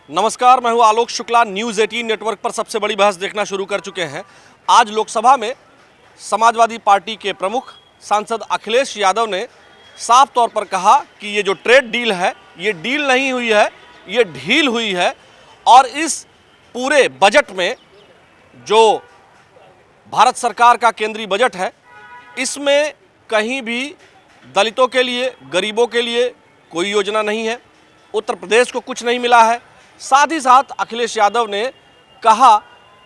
नमस्कार, मैं हूं आलोक शुक्ला। न्यूज़ 18 नेटवर्क पर सबसे बड़ी बहस देखना शुरू कर चुके हैं। आज लोकसभा में समाजवादी पार्टी के प्रमुख सांसद अखिलेश यादव ने साफ तौर पर कहा कि ये जो ट्रेड डील है ये डील नहीं हुई है, ये ढील हुई है। और इस पूरे बजट में जो भारत सरकार का केंद्रीय बजट है इसमें कहीं भी दलितों के लिए, गरीबों के लिए कोई योजना नहीं है। उत्तर प्रदेश को कुछ नहीं मिला है। साथ ही साथ अखिलेश यादव ने कहा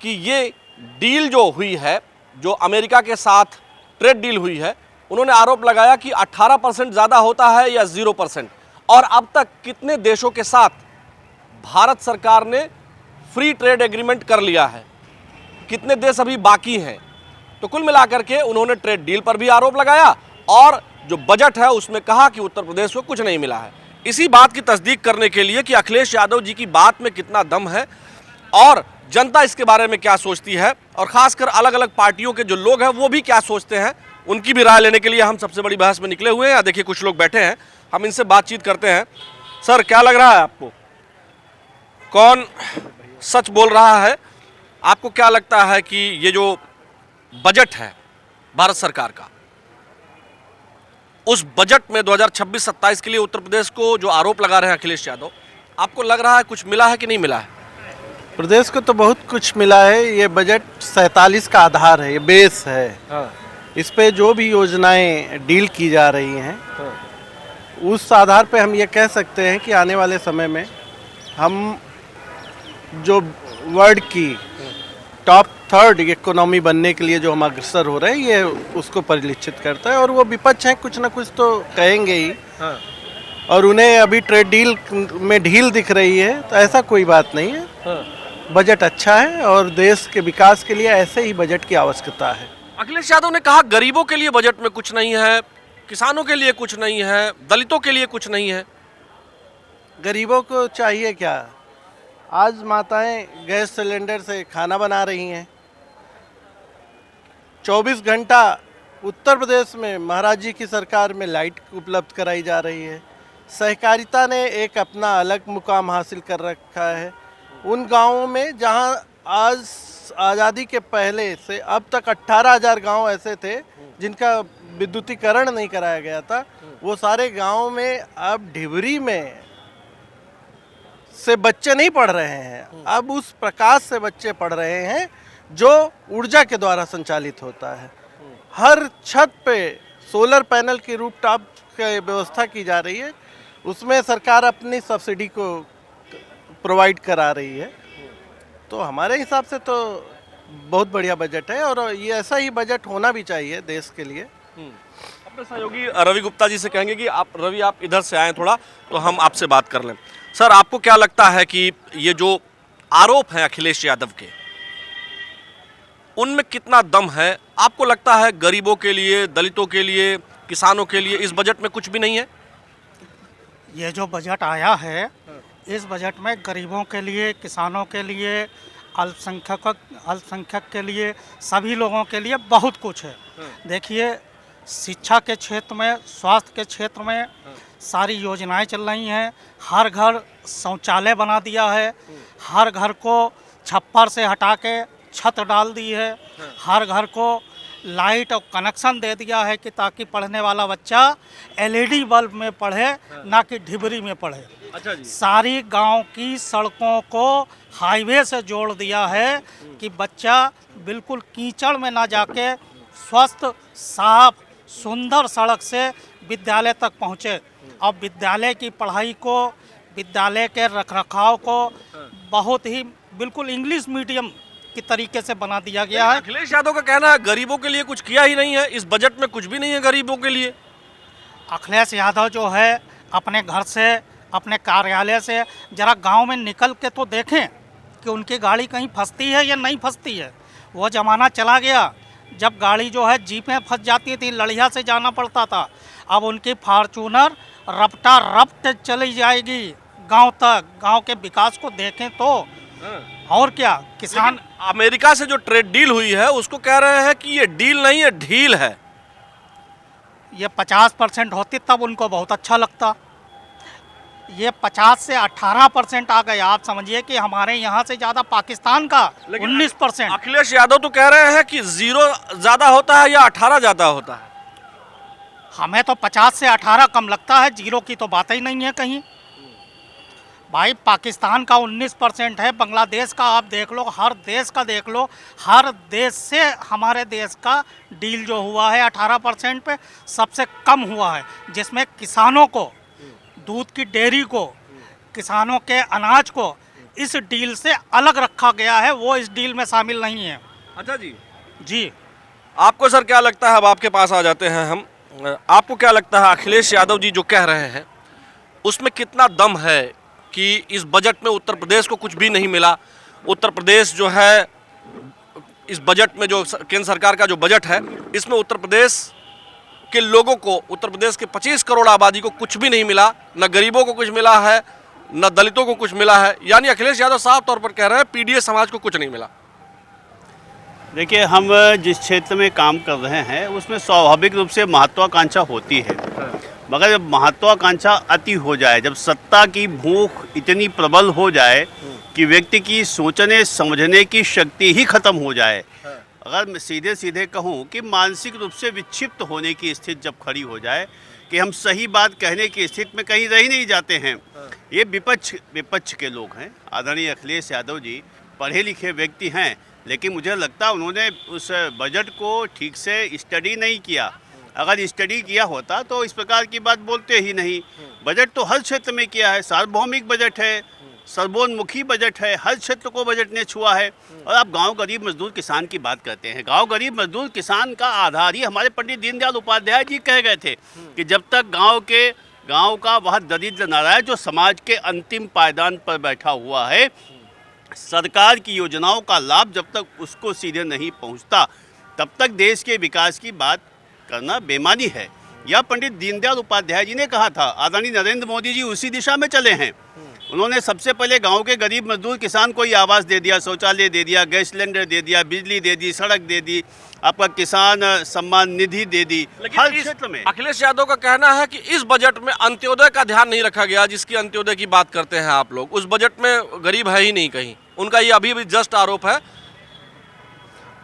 कि ये डील जो हुई है, जो अमेरिका के साथ ट्रेड डील हुई है, उन्होंने आरोप लगाया कि 18% ज़्यादा होता है या 0%। और अब तक कितने देशों के साथ भारत सरकार ने फ्री ट्रेड एग्रीमेंट कर लिया है, कितने देश अभी बाकी हैं। तो कुल मिलाकर के उन्होंने ट्रेड डील पर भी आरोप लगाया और जो बजट है उसमें कहा कि उत्तर प्रदेश को कुछ नहीं मिला है। इसी बात की तस्दीक करने के लिए कि अखिलेश यादव जी की बात में कितना दम है और जनता इसके बारे में क्या सोचती है और खासकर अलग अलग पार्टियों के जो लोग हैं वो भी क्या सोचते हैं, उनकी भी राय लेने के लिए हम सबसे बड़ी बहस में निकले हुए हैं। देखिए कुछ लोग बैठे हैं, हम इनसे बातचीत करते हैं। सर, क्या लग रहा है आपको, कौन सच बोल रहा है? आपको क्या लगता है कि ये जो बजट है भारत सरकार का, उस बजट में 2026-27 के लिए उत्तर प्रदेश को जो आरोप लगा रहे हैं अखिलेश यादव, आपको लग रहा है कुछ मिला है कि नहीं मिला है? प्रदेश को तो बहुत कुछ मिला है। ये बजट 47 का आधार है, ये बेस है। हाँ। इस पे जो भी योजनाएं डील की जा रही हैं, उस आधार पे हम ये कह सकते हैं कि आने वाले समय में हम जो वर्ल्ड की टॉप थर्ड इकोनॉमी बनने के लिए जो हम अग्रसर हो रहे हैं, ये उसको परिलक्षित करता है। और वो विपक्ष हैं, कुछ ना कुछ तो कहेंगे ही। हाँ। और उन्हें अभी ट्रेड डील में ढील दिख रही है, तो ऐसा कोई बात नहीं है। हाँ। बजट अच्छा है और देश के विकास के लिए ऐसे ही बजट की आवश्यकता है। अखिलेश यादव ने कहा गरीबों के लिए बजट में कुछ नहीं है, किसानों के लिए कुछ नहीं है, दलितों के लिए कुछ नहीं है। गरीबों को चाहिए क्या? आज माताएं गैस सिलेंडर से खाना बना रही हैं। 24 घंटा उत्तर प्रदेश में महाराज जी की सरकार में लाइट उपलब्ध कराई जा रही है। सहकारिता ने एक अपना अलग मुकाम हासिल कर रखा है। उन गांवों में जहां आज आज़ादी के पहले से अब तक 18,000 गांव ऐसे थे जिनका विद्युतीकरण नहीं कराया गया था, वो सारे गांवों में अब ढिबरी में से बच्चे नहीं पढ़ रहे हैं। अब उस प्रकाश से बच्चे पढ़ रहे हैं जो ऊर्जा के द्वारा संचालित होता है। हर छत पे सोलर पैनल की रूफटॉप की व्यवस्था की जा रही है, उसमें सरकार अपनी सब्सिडी को प्रोवाइड करा रही है। तो हमारे हिसाब से तो बहुत बढ़िया बजट है और ये ऐसा ही बजट होना भी चाहिए देश के लिए। अपने सहयोगी रवि गुप्ता जी से कहेंगे कि आप इधर से आएँ थोड़ा, तो हम आपसे बात कर लें। सर, आपको क्या लगता है कि ये जो आरोप हैं अखिलेश यादव के, उनमें कितना दम है? आपको लगता है गरीबों के लिए, दलितों के लिए, किसानों के लिए इस बजट में कुछ भी नहीं है? ये जो बजट आया है, इस बजट में गरीबों के लिए, किसानों के लिए, अल्पसंख्यक के लिए, सभी लोगों के लिए बहुत कुछ है। देखिए, शिक्षा के क्षेत्र में, स्वास्थ्य के क्षेत्र में सारी योजनाएं चल रही हैं। हर घर शौचालय बना दिया है, हर घर को छप्पर से हटा के छत डाल दी है, हर घर को लाइट और कनेक्शन दे दिया है कि ताकि पढ़ने वाला बच्चा LED बल्ब में पढ़े, ना कि ढिबरी में पढ़े। अच्छा जी। सारी गांव की सड़कों को हाईवे से जोड़ दिया है कि बच्चा बिल्कुल कीचड़ में ना जाके स्वस्थ, साफ, सुंदर सड़क से विद्यालय तक पहुँचे। और विद्यालय की पढ़ाई को, विद्यालय के रखरखाव को बहुत ही बिल्कुल इंग्लिश मीडियम की तरीके से बना दिया गया है। अखिलेश यादव का कहना है गरीबों के लिए कुछ किया ही नहीं है, इस बजट में कुछ भी नहीं है गरीबों के लिए। अखिलेश यादव जो है अपने घर से, अपने कार्यालय से जरा गांव में निकल के तो देखें कि उनकी गाड़ी कहीं फंसती है या नहीं फंसती है। वो ज़माना चला गया जब गाड़ी जो है जीपें फंस जाती थी, लड़िया से जाना पड़ता था। अब उनकी फॉर्चूनर रपटा रप्ट चली जाएगी गांव तक। गांव के विकास को देखें तो और क्या। किसान अमेरिका से जो ट्रेड डील हुई है उसको कह रहे हैं कि ये डील नहीं है, ढील है। ये 50% होती तब उनको बहुत अच्छा लगता। ये 50 से 18% आ गया। आप समझिए कि हमारे यहाँ से ज़्यादा पाकिस्तान का 19%। अखिलेश यादव तो कह रहे हैं कि 0 ज़्यादा होता है या 18 ज़्यादा होता है। हमें तो 50 से 18 कम लगता है, 0 की तो बात ही नहीं है कहीं। भाई पाकिस्तान का 19% है, बांग्लादेश का आप देख लो, हर देश का देख लो, हर देश से हमारे देश का डील जो हुआ है 18% पे सबसे कम हुआ है, जिसमें किसानों को, दूध की डेयरी को, किसानों के अनाज को इस डील से अलग रखा गया है, वो इस डील में शामिल नहीं है। अच्छा जी। जी आपको सर क्या लगता है, अब आपके पास आ जाते हैं हम, आपको क्या लगता है अखिलेश यादव जी जो कह रहे हैं उसमें कितना दम है कि इस बजट में उत्तर प्रदेश को कुछ भी नहीं मिला? उत्तर प्रदेश जो है इस बजट में, जो केंद्र सरकार का जो बजट है, इसमें उत्तर प्रदेश के लोगों को, उत्तर प्रदेश के 25 करोड़ आबादी को कुछ भी नहीं मिला, न गरीबों को कुछ मिला है, न दलितों को कुछ मिला है। यानी अखिलेश यादव साफ तौर पर कह रहे हैं पीडीएस समाज को कुछ नहीं मिला। देखिए, हम जिस क्षेत्र में काम कर रहे हैं उसमें स्वाभाविक रूप से महत्वाकांक्षा होती है, मगर जब महत्वाकांक्षा अति हो जाए, जब सत्ता की भूख इतनी प्रबल हो जाए कि व्यक्ति की सोचने समझने की शक्ति ही खत्म हो जाए, अगर मैं सीधे सीधे कहूँ कि मानसिक रूप से विक्षिप्त होने की स्थिति जब खड़ी हो जाए कि हम सही बात कहने की स्थिति में कहीं रह ही नहीं जाते हैं। ये विपक्ष के लोग हैं। आदरणीय अखिलेश यादव जी पढ़े लिखे व्यक्ति हैं, लेकिन मुझे लगता है उन्होंने उस बजट को ठीक से स्टडी नहीं किया। अगर स्टडी किया होता तो इस प्रकार की बात बोलते ही नहीं। बजट तो हर क्षेत्र में किया है, सार्वभौमिक बजट है, सर्वोन्मुखी बजट है, हर क्षेत्र को बजट ने छुआ है। और आप गांव गरीब मजदूर किसान की बात करते हैं। गांव गरीब मजदूर किसान का आधार ही हमारे पंडित दीनदयाल उपाध्याय जी कह गए थे कि जब तक गांव का वह दरिद्र न रहे जो समाज के अंतिम पायदान पर बैठा हुआ है, सरकार की योजनाओं का लाभ जब तक उसको सीधे नहीं पहुंचता, तब तक देश के विकास की बात करना बेमानी है। यह पंडित दीनदयाल उपाध्याय जी ने कहा था। आदरणीय नरेंद्र मोदी जी उसी दिशा में चले हैं। उन्होंने सबसे पहले गांव के गरीब मजदूर किसान को ही आवास दे दिया, शौचालय दे दिया, गैस सिलेंडर दे दिया, बिजली दे दी, सड़क दे दी, आपका किसान सम्मान निधि दे दी। हर क्षेत्र में अखिलेश यादव का कहना है कि इस बजट में अंत्योदय का ध्यान नहीं रखा गया, जिसकी अंत्योदय की बात करते हैं आप लोग। उस बजट में गरीब है ही नहीं कहीं, उनका ये अभी भी जस्ट आरोप है।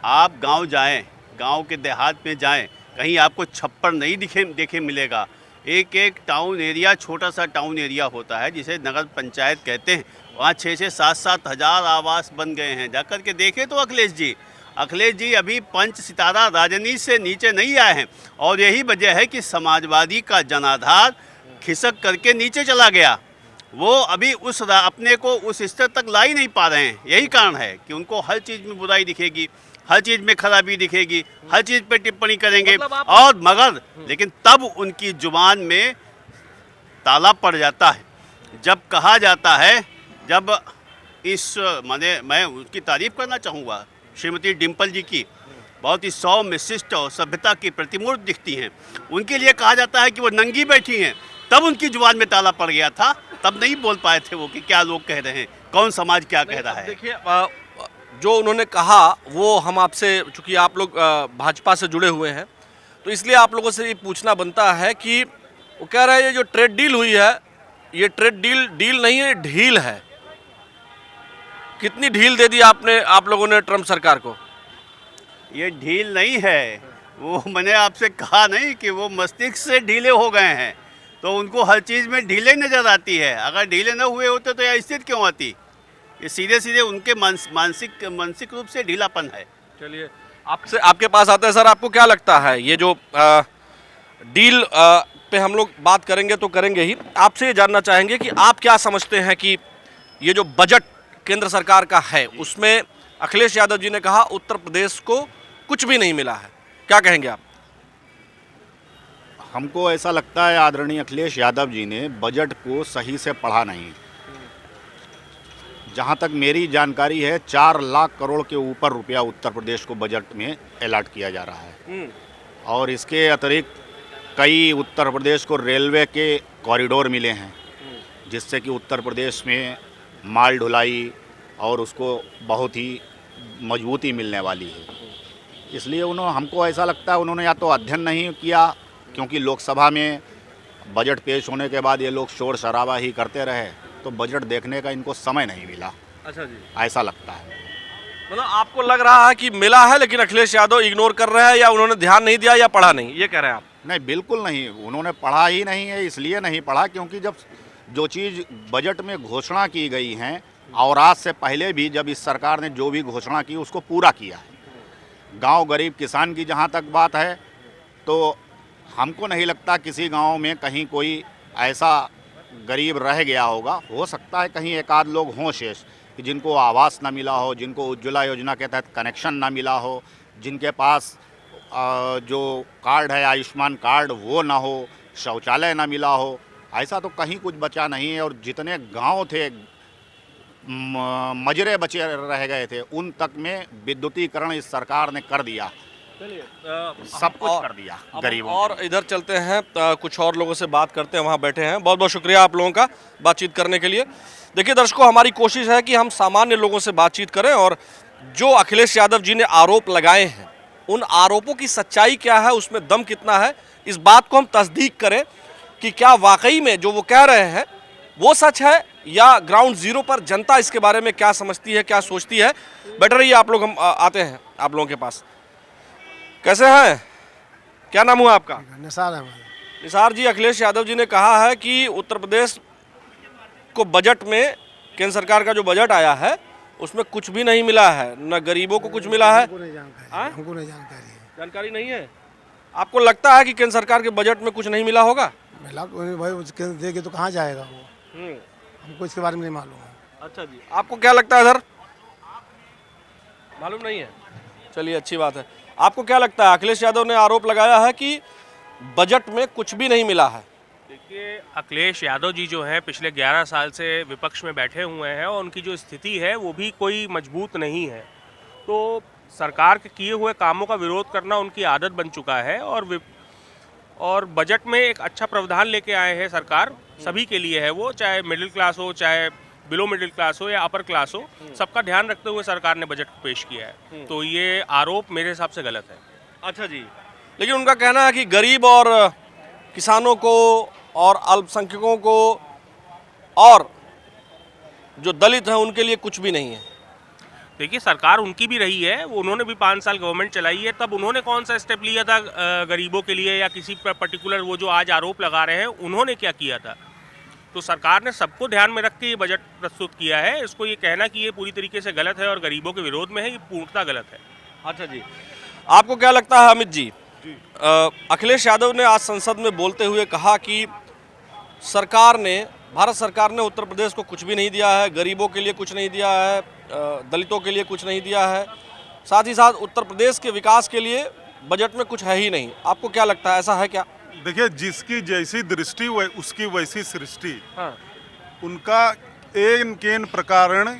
आप गांव जाएं, गांव के देहात में जाएं, कहीं आपको छप्पर नहीं देखे मिलेगा। एक टाउन एरिया, छोटा सा टाउन एरिया होता है जिसे नगर पंचायत कहते हैं, वहाँ 6 से 7 हज़ार आवास बन गए हैं। जाकर के देखें तो अखिलेश जी अभी 5 सितारा राजनीति से नीचे नहीं आए हैं, और यही वजह है कि समाजवादी का जनाधार खिसक करके नीचे चला गया। वो अभी अपने को उस स्तर तक ला ही नहीं पा रहे हैं। यही कारण है कि उनको हर चीज़ में बुराई दिखेगी, हर चीज़ में खराबी दिखेगी, हर चीज़ पे टिप्पणी करेंगे, और मगर लेकिन तब उनकी जुबान में ताला पड़ जाता है। जब कहा जाता है, जब मैं उसकी तारीफ करना चाहूँगा, श्रीमती डिम्पल जी की बहुत ही सौम्य शिष्ट और सभ्यता की प्रतिमूर्ति दिखती हैं। उनके लिए कहा जाता है कि वो नंगी बैठी हैं, तब उनकी जुबान में ताला पड़ गया था, तब नहीं बोल पाए थे वो कि क्या लोग कह रहे हैं, कौन समाज क्या कह रहा है। देखिए, जो उन्होंने कहा वो हम आपसे, चूंकि आप लोग भाजपा से जुड़े हुए हैं, तो इसलिए आप लोगों से ये पूछना बनता है कि वो कह रहे हैं ये जो ट्रेड डील हुई है, ये ट्रेड डील नहीं है, ढील है। कितनी ढील दे दी आप लोगों ने ट्रम्प सरकार को? ये ढील नहीं है, वो मैंने आपसे कहा नहीं कि वो मस्तिष्क से ढीले हो गए हैं, तो उनको हर चीज़ में ढीले नज़र आती है। अगर ढीले न हुए होते तो यह स्थिति क्यों आती? ये सीधे उनके मानसिक रूप से ढीलापन है। चलिए, आपके पास आते हैं सर। आपको क्या लगता है ये जो डील पे हम लोग बात करेंगे तो करेंगे ही, आपसे ये जानना चाहेंगे कि आप क्या समझते हैं कि ये जो बजट केंद्र सरकार का है उसमें अखिलेश यादव जी ने कहा उत्तर प्रदेश को कुछ भी नहीं मिला है, क्या कहेंगे आप? हमको ऐसा लगता है आदरणीय अखिलेश यादव जी ने बजट को सही से पढ़ा नहीं। जहाँ तक मेरी जानकारी है 4 लाख करोड़ के ऊपर रुपया उत्तर प्रदेश को बजट में अलॉट किया जा रहा है, और इसके अतिरिक्त कई उत्तर प्रदेश को रेलवे के कॉरिडोर मिले हैं, जिससे कि उत्तर प्रदेश में माल ढुलाई और उसको बहुत ही मजबूती मिलने वाली है। इसलिए हमको ऐसा लगता है उन्होंने या तो अध्ययन नहीं किया, क्योंकि लोकसभा में बजट पेश होने के बाद ये लोग शोर शराबा ही करते रहे, तो बजट देखने का इनको समय नहीं मिला, अच्छा जी, ऐसा लगता है। मतलब आपको लग रहा है कि मिला है लेकिन अखिलेश यादव इग्नोर कर रहे हैं, या उन्होंने ध्यान नहीं दिया या पढ़ा नहीं, ये कह रहे हैं आप? नहीं, बिल्कुल नहीं, उन्होंने पढ़ा ही नहीं है। इसलिए नहीं पढ़ा क्योंकि जब जो चीज़ बजट में घोषणा की गई हैं और आज से पहले भी जब इस सरकार ने जो भी घोषणा की उसको पूरा किया है। गांव गरीब किसान की जहां तक बात है, तो हमको नहीं लगता किसी गांव में कहीं कोई ऐसा गरीब रह गया होगा। हो सकता है कहीं एक आध लोग हों शेष कि जिनको आवास ना मिला हो, जिनको उज्ज्वला योजना के तहत कनेक्शन ना मिला हो, जिनके पास जो कार्ड है आयुष्मान कार्ड वो ना हो, शौचालय ना मिला हो, ऐसा तो कहीं कुछ बचा नहीं है। और जितने गांव थे मजरे बचे रह गए थे, उन तक में विद्युतीकरण इस सरकार ने कर दिया, सब कुछ कर दिया गरीबों के और इधर चलते हैं, कुछ और लोगों से बात करते हैं, वहाँ बैठे हैं। बहुत बहुत शुक्रिया आप लोगों का बातचीत करने के लिए। देखिए दर्शकों, हमारी कोशिश है कि हम सामान्य लोगों से बातचीत करें और जो अखिलेश यादव जी ने आरोप लगाए हैं उन आरोपों की सच्चाई क्या है, उसमें दम कितना है, इस बात को हम तस्दीक करें कि क्या वाकई में जो वो कह रहे हैं वो सच है या ग्राउंड जीरो पर जनता इसके बारे में क्या समझती है, क्या सोचती है। बेटर रहिए आप लोग, हम आते हैं आप लोगों के पास। कैसे हैं, क्या नाम हुआ आपका? निसार है। निसार जी, अखिलेश यादव जी ने कहा है कि उत्तर प्रदेश को बजट में, केंद्र सरकार का जो बजट आया है उसमें कुछ भी नहीं मिला है, न गरीबों को कुछ मिला है। हमको नहीं जानकारी है। जानकारी नहीं है? आपको लगता है कि केंद्र सरकार के बजट में कुछ नहीं मिला होगा? मिला भाई, उसके देके तो कहाँ जाएगा वो, हमको इसके बारे में नहीं मालूम है। अच्छा जी, आपको क्या लगता है सर? मालूम नहीं है, चलिए अच्छी बात है। आपको क्या लगता है? अखिलेश यादव ने आरोप लगाया है कि बजट में कुछ भी नहीं मिला है। देखिए, अखिलेश यादव जी जो हैं पिछले 11 साल से विपक्ष में बैठे हुए हैं और उनकी जो स्थिति है वो भी कोई मजबूत नहीं है। तो सरकार के किए हुए कामों का विरोध करना उनकी आदत बन चुका है और बजट में एक अच्छा प्रावधान लेके आए हैं सरकार, सभी के लिए है वो, चाहे मिडिल क्लास हो, चाहे बिलो मिडिल क्लास हो या अपर क्लास हो, सबका ध्यान रखते हुए सरकार ने बजट पेश किया है। तो ये आरोप मेरे हिसाब से गलत है। अच्छा जी, लेकिन उनका कहना है कि गरीब और किसानों को और अल्पसंख्यकों को और जो दलित हैं उनके लिए कुछ भी नहीं है। देखिए, सरकार उनकी भी रही है, उन्होंने भी 5 साल गवर्नमेंट चलाई है, तब उन्होंने कौन सा स्टेप लिया था गरीबों के लिए या किसी पर्टिकुलर, वो जो आज आरोप लगा रहे हैं उन्होंने क्या किया था? तो सरकार ने सबको ध्यान में रख के ये बजट प्रस्तुत किया है। इसको ये कहना कि ये पूरी तरीके से गलत है और गरीबों के विरोध में है, ये पूर्णतः गलत है। अच्छा जी, आपको क्या लगता है अमित जी? अखिलेश यादव ने आज संसद में बोलते हुए कहा कि भारत सरकार ने उत्तर प्रदेश को कुछ भी नहीं दिया है, गरीबों के लिए कुछ नहीं दिया है, दलितों के लिए कुछ नहीं दिया है, साथ ही साथ उत्तर प्रदेश के विकास के लिए बजट में कुछ है ही नहीं। आपको क्या लगता है, ऐसा है क्या? देखिए, जिसकी जैसी दृष्टि उसकी वैसी सृष्टि। हाँ। उनका एन केन प्रकारण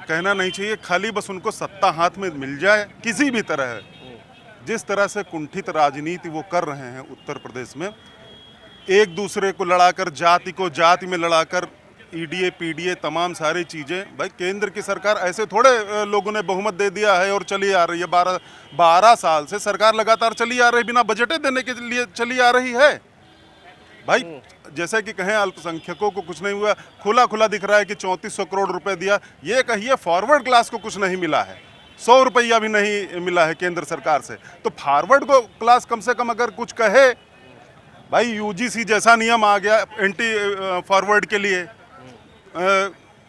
कहना नहीं चाहिए, खाली बस उनको सत्ता हाथ में मिल जाए किसी भी तरह। जिस तरह से कुंठित राजनीति वो कर रहे हैं उत्तर प्रदेश में, एक दूसरे को लड़ाकर, जाति को जाति में लड़ाकर, ईडीए पीडीए तमाम सारी चीज़ें। भाई, केंद्र की सरकार ऐसे थोड़े लोगों ने बहुमत दे दिया है और चली आ रही है। 12 साल से सरकार लगातार चली आ रही, बिना बजटें देने के लिए चली आ रही है। भाई, जैसे कि कहें अल्पसंख्यकों को कुछ नहीं हुआ, खुला खुला दिख रहा है कि 3400 करोड़ रुपए दिया। ये कहिए फॉरवर्ड क्लास को कुछ नहीं मिला है, 100 रुपया भी नहीं मिला है केंद्र सरकार से। तो फॉरवर्ड को क्लास कम से कम अगर कुछ कहे, भाई यूजीसी जैसा नियम आ गया एंटी फॉरवर्ड के लिए,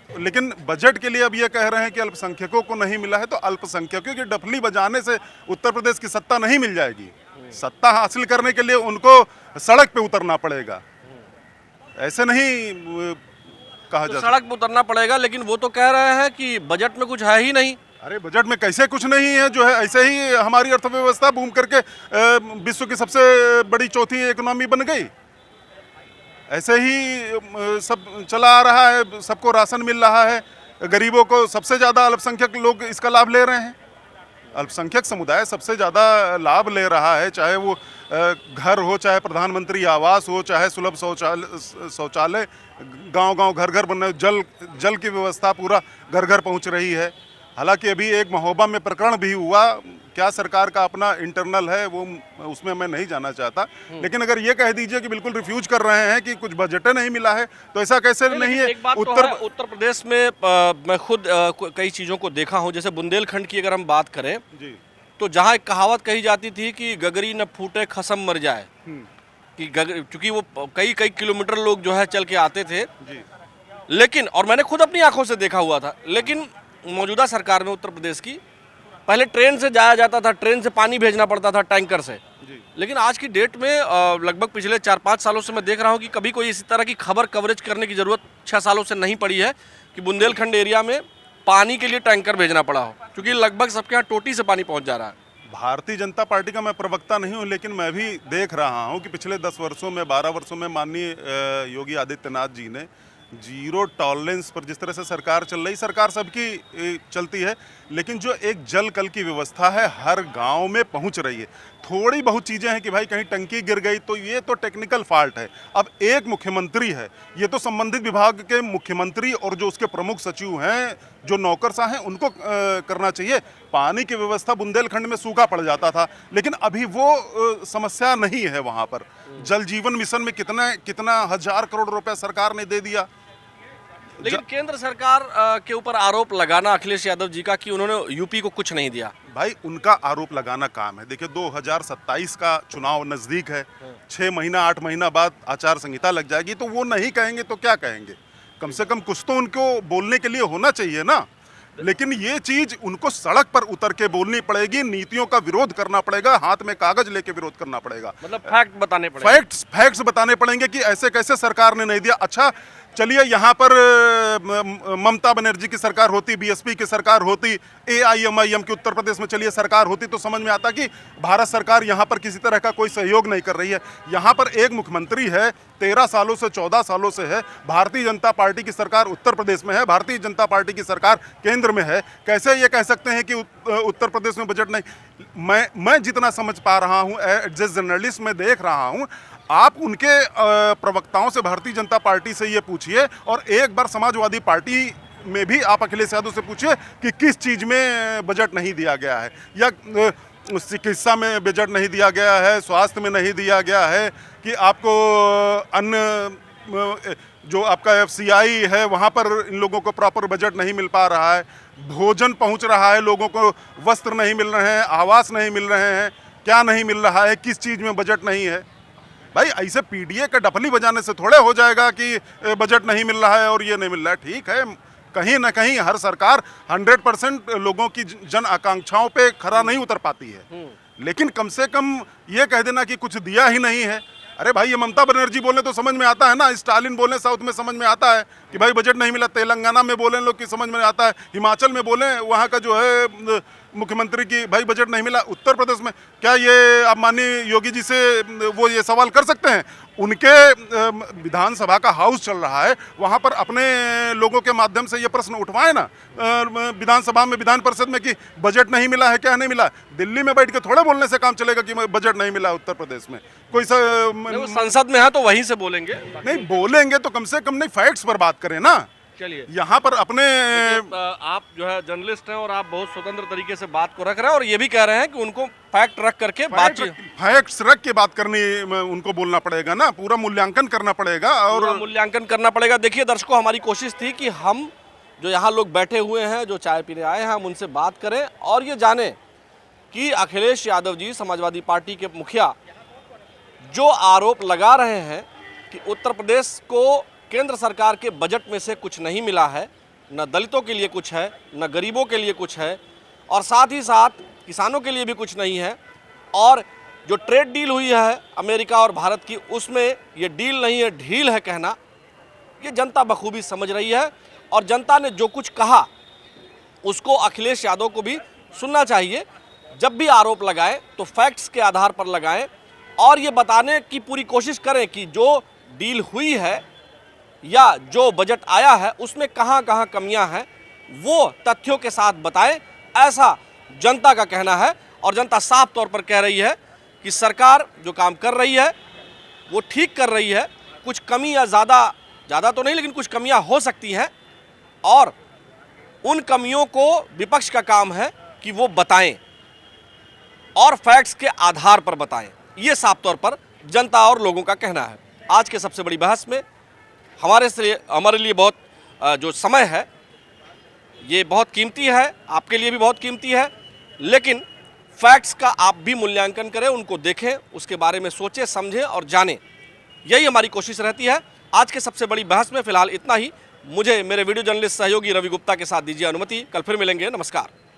लेकिन बजट के लिए अब ये कह रहे हैं कि अल्पसंख्यकों को नहीं मिला है। तो अल्पसंख्यकों की डफली बजाने से उत्तर प्रदेश की सत्ता नहीं मिल जाएगी। सत्ता हासिल करने के लिए उनको सड़क पे उतरना पड़ेगा, ऐसे नहीं कहा जा सकता। सड़क पर उतरना पड़ेगा, लेकिन वो तो कह रहे हैं कि बजट में कुछ है ही नहीं। अरे बजट में कैसे कुछ नहीं है? जो है ऐसे ही हमारी अर्थव्यवस्था बूम करके विश्व की सबसे बड़ी चौथी इकोनॉमी बन गई। ऐसे ही सब चला आ रहा है, सबको राशन मिल रहा है, गरीबों को सबसे ज़्यादा अल्पसंख्यक लोग इसका लाभ ले रहे हैं। अल्पसंख्यक समुदाय सबसे ज़्यादा लाभ ले रहा है, चाहे वो घर हो, चाहे प्रधानमंत्री आवास हो, चाहे सुलभ शौचालय गांव-गांव घर-घर बन रहे, जल की व्यवस्था पूरा घर-घर पहुंच रही है। हालांकि अभी एक महोबा में प्रकरण भी हुआ, क्या सरकार का अपना इंटरनल है वो उसमें मैं नहीं जाना चाहता, लेकिन अगर ये कह दीजिए कि बिल्कुल रिफ्यूज कर रहे हैं कि कुछ बजट नहीं मिला है, तो ऐसा कैसे नहीं है। एक बात उत्तर प्रदेश में मैं खुद कई चीज़ों को देखा हूँ, जैसे बुंदेलखंड की अगर हम बात करें जी, तो जहाँ एक कहावत कही जाती थी कि गगरी न फूटे खसम मर जाए, कि चूंकि वो कई कई किलोमीटर लोग जो है चल के आते थे जी, लेकिन, और मैंने खुद अपनी आंखों से देखा हुआ था, लेकिन मौजूदा सरकार में उत्तर प्रदेश की पहले ट्रेन से जाया जाता था, ट्रेन से पानी भेजना पड़ता था टैंकर से, लेकिन आज की डेट में लगभग पिछले 4-5 सालों से मैं देख रहा हूँ कि कभी कोई इसी तरह की खबर कवरेज करने की ज़रूरत 6 सालों से नहीं पड़ी है कि बुंदेलखंड एरिया में पानी के लिए टैंकर भेजना पड़ा हो, क्योंकि लगभग सबके यहाँ टोटी से पानी पहुँच जा रहा है। भारतीय जनता पार्टी का मैं प्रवक्ता नहीं हूं, लेकिन मैं भी देख रहा हूं कि पिछले 10 वर्षों में 12 वर्षों में माननीय योगी आदित्यनाथ जी ने जीरो टॉलरेंस पर जिस तरह से सरकार चल रही, सरकार सबकी चलती है, लेकिन जो एक जल कल की व्यवस्था है हर गांव में पहुंच रही है। थोड़ी बहुत चीज़ें हैं कि भाई कहीं टंकी गिर गई तो ये तो टेक्निकल फॉल्ट है। अब एक मुख्यमंत्री है, ये तो संबंधित विभाग के मुख्यमंत्री और जो उसके प्रमुख सचिव हैं, जो नौकरशाह हैं, उनको करना चाहिए। पानी की व्यवस्था बुंदेलखंड में सूखा पड़ जाता था, लेकिन अभी वो समस्या नहीं है वहाँ पर। जल जीवन मिशन में कितना 1000 करोड़ रुपया सरकार ने दे दिया। लेकिन केंद्र सरकार के ऊपर आरोप लगाना अखिलेश यादव जी का कि उन्होंने यूपी को कुछ नहीं दिया, भाई उनका आरोप लगाना काम है। देखिए 2027 का चुनाव नजदीक है, 6 महीना 8 महीना बाद आचार संहिता लग जाएगी, तो वो नहीं कहेंगे तो क्या कहेंगे। कम से कम कुछ तो उनको बोलने के लिए होना चाहिए ना। लेकिन ये चीज उनको सड़क पर उतर के बोलनी पड़ेगी, नीतियों का विरोध करना पड़ेगा, हाथ में कागज लेके विरोध करना पड़ेगा, मतलब फैक्ट बताने पड़ेंगे, फैक्ट्स बताने पड़ेंगे कि ऐसे कैसे सरकार ने नहीं दिया। अच्छा चलिए, यहाँ पर ममता बनर्जी की सरकार होती, बीएसपी की सरकार होती, AIMIM की उत्तर प्रदेश में चलिए सरकार होती, तो समझ में आता कि भारत सरकार यहाँ पर किसी तरह का कोई सहयोग नहीं कर रही है। यहाँ पर एक मुख्यमंत्री है, 13 सालों से 14 सालों से है, भारतीय जनता पार्टी की सरकार उत्तर प्रदेश में है, भारतीय जनता पार्टी की सरकार केंद्र में है। कैसे ये कह सकते हैं कि उत्तर प्रदेश में बजट नहीं। मैं जितना समझ पा रहा हूँ, एज ए जर्नलिस्ट में देख रहा हूँ, आप उनके प्रवक्ताओं से भारतीय जनता पार्टी से ये पूछिए, और एक बार समाजवादी पार्टी में भी आप अखिलेश यादव से पूछिए कि किस चीज़ में बजट नहीं दिया गया है, या चिकित्सा में बजट नहीं दिया गया है, स्वास्थ्य में नहीं दिया गया है, कि आपको अन्य जो आपका FCI है वहाँ पर इन लोगों को प्रॉपर बजट नहीं मिल पा रहा है, भोजन पहुँच रहा है, लोगों को वस्त्र नहीं मिल रहे हैं, आवास नहीं मिल रहे हैं, क्या नहीं मिल रहा है, किस चीज़ में बजट नहीं है। भाई ऐसे PDA का डफली बजाने से थोड़े हो जाएगा कि बजट नहीं मिल रहा है और ये नहीं मिल रहा है। ठीक है, कहीं ना कहीं हर सरकार 100% लोगों की जन आकांक्षाओं पे खरा नहीं उतर पाती है, लेकिन कम से कम ये कह देना कि कुछ दिया ही नहीं है। अरे भाई, ये ममता बनर्जी बोले तो समझ में आता है ना, स्टालिन बोले साउथ में समझ में आता है कि भाई बजट नहीं मिला, तेलंगाना में बोले लोग कि समझ में आता है, हिमाचल में बोले वहाँ का जो है मुख्यमंत्री की भाई बजट नहीं मिला। उत्तर प्रदेश में क्या ये आप माननीय योगी जी से वो ये सवाल कर सकते हैं? उनके विधानसभा का हाउस चल रहा है, वहाँ पर अपने लोगों के माध्यम से ये प्रश्न उठवाए ना विधानसभा में, विधान परिषद में, कि बजट नहीं मिला है, क्या नहीं मिला। दिल्ली में बैठ के थोड़े बोलने से काम चलेगा कि बजट नहीं मिला उत्तर प्रदेश में। कोई संसद में है तो वहीं से बोलेंगे, नहीं बोलेंगे तो कम से कम नहीं फैक्ट्स पर बात करें ना। चलिए, यहाँ पर अपने आप जो है जर्नलिस्ट हैं और आप बहुत स्वतंत्र तरीके से बात को रख रहे हैं, और ये भी कह रहे हैं कि उनको फैक्ट रख करके फैक्ट्स रख के बात करनी, उनको बोलना पड़ेगा ना, पूरा मूल्यांकन करना पड़ेगा और मूल्यांकन करना पड़ेगा। देखिए दर्शकों, हमारी कोशिश थी कि हम जो यहाँ लोग बैठे हुए हैं, जो चाय पीने आए हैं, हम उनसे बात करें और ये जाने कि अखिलेश यादव जी समाजवादी पार्टी के मुखिया जो आरोप लगा रहे हैं कि उत्तर प्रदेश को केंद्र सरकार के बजट में से कुछ नहीं मिला है, न दलितों के लिए कुछ है, न गरीबों के लिए कुछ है, और साथ ही साथ किसानों के लिए भी कुछ नहीं है, और जो ट्रेड डील हुई है अमेरिका और भारत की, उसमें ये डील नहीं है, ढील है कहना, ये जनता बखूबी समझ रही है। और जनता ने जो कुछ कहा उसको अखिलेश यादव को भी सुनना चाहिए। जब भी आरोप लगाएं तो फैक्ट्स के आधार पर लगाएं और ये बताने की पूरी कोशिश करें कि जो डील हुई है या जो बजट आया है उसमें कहां कहां कमियां हैं, वो तथ्यों के साथ बताएं, ऐसा जनता का कहना है। और जनता साफ तौर पर कह रही है कि सरकार जो काम कर रही है वो ठीक कर रही है। कुछ कमी या ज़्यादा तो नहीं, लेकिन कुछ कमियां हो सकती हैं, और उन कमियों को विपक्ष का काम है कि वो बताएं और फैक्ट्स के आधार पर बताएं। ये साफ तौर पर जनता और लोगों का कहना है। आज के सबसे बड़ी बहस में हमारे लिए बहुत जो समय है ये बहुत कीमती है, आपके लिए भी बहुत कीमती है, लेकिन फैक्ट्स का आप भी मूल्यांकन करें, उनको देखें, उसके बारे में सोचें, समझें और जानें। यही हमारी कोशिश रहती है। आज के सबसे बड़ी बहस में फिलहाल इतना ही। मुझे मेरे वीडियो जर्नलिस्ट सहयोगी रवि गुप्ता के साथ दीजिए अनुमति। कल फिर मिलेंगे। नमस्कार।